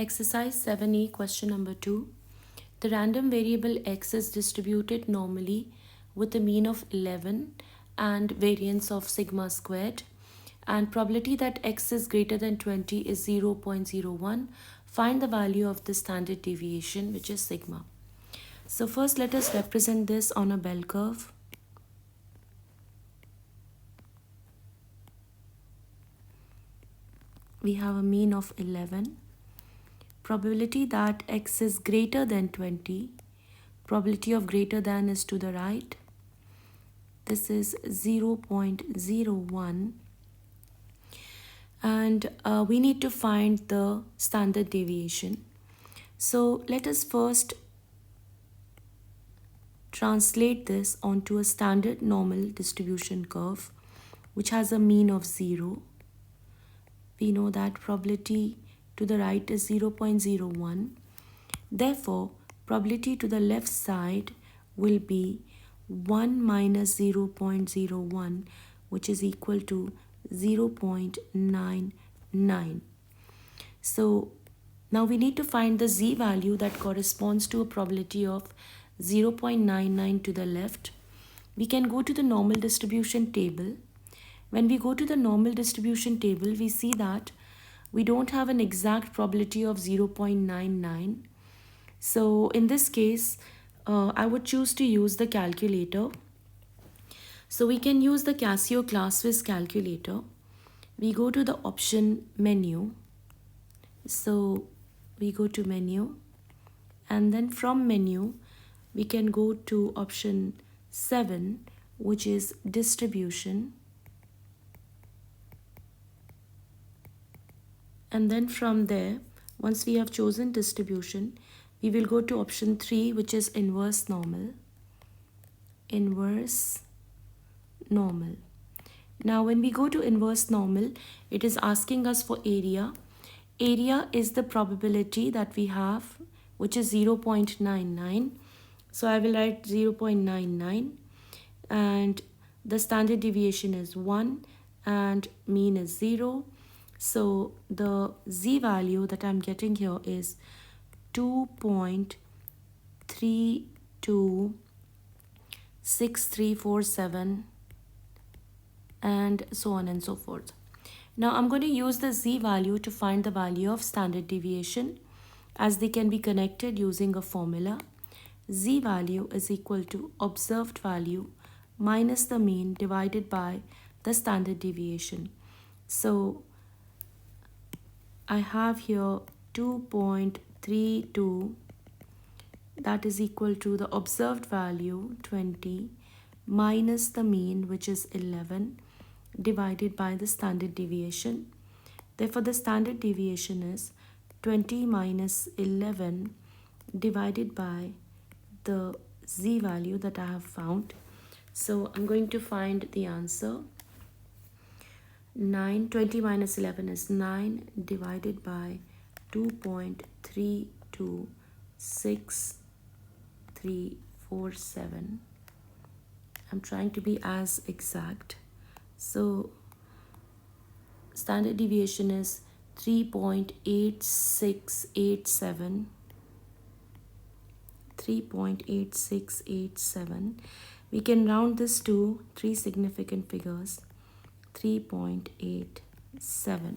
Exercise 7E, question number 2. The random variable x is distributed normally with a mean of 11 and variance of sigma squared, and probability that x is greater than 20 is 0.01. Find the value of the standard deviation, which is sigma. So first let us represent this on a bell curve. We have a mean of 11. Probability that x is greater than 20. Probability of greater than is to the right. This is 0.01. And we need to find the standard deviation. So let us first translate this onto a standard normal distribution curve, which has a mean of 0. We know that probability to the right is 0.01. Therefore, probability to the left side will be 1 minus 0.01, which is equal to 0.99. So now we need to find the z value that corresponds to a probability of 0.99 to the left. We can go to the normal distribution table. When we go to the normal distribution table, we see that we don't have an exact probability of 0.99. So in this case, I would choose to use the calculator. So we can use the Casio ClassWiz calculator. We go to the option menu. So we go to menu, and then from menu, we can go to option 7, which is distribution. And then from there, once we have chosen distribution, we will go to option 3, which is inverse normal. Inverse normal. Now when we go to inverse normal, it is asking us for area. Area is the probability that we have, which is 0.99. So I will write 0.99, and the standard deviation is 1 and mean is 0. So the z value that I'm getting here is 2.326347, and so on and so forth. Now I'm going to use the z value to find the value of standard deviation, as they can be connected using a formula. Z value is equal to observed value minus the mean divided by the standard deviation. So I have here 2.32, that is equal to the observed value 20 minus the mean, which is 11, divided by the standard deviation. Therefore the standard deviation is 20 minus 11 divided by the z value that I have found. So I'm going to find the answer. 20 minus 11 is 9 divided by 2.326347. I'm trying to be as exact. So standard deviation is 3.8687. 3.8687. We can round this to 3 significant figures. 3.87.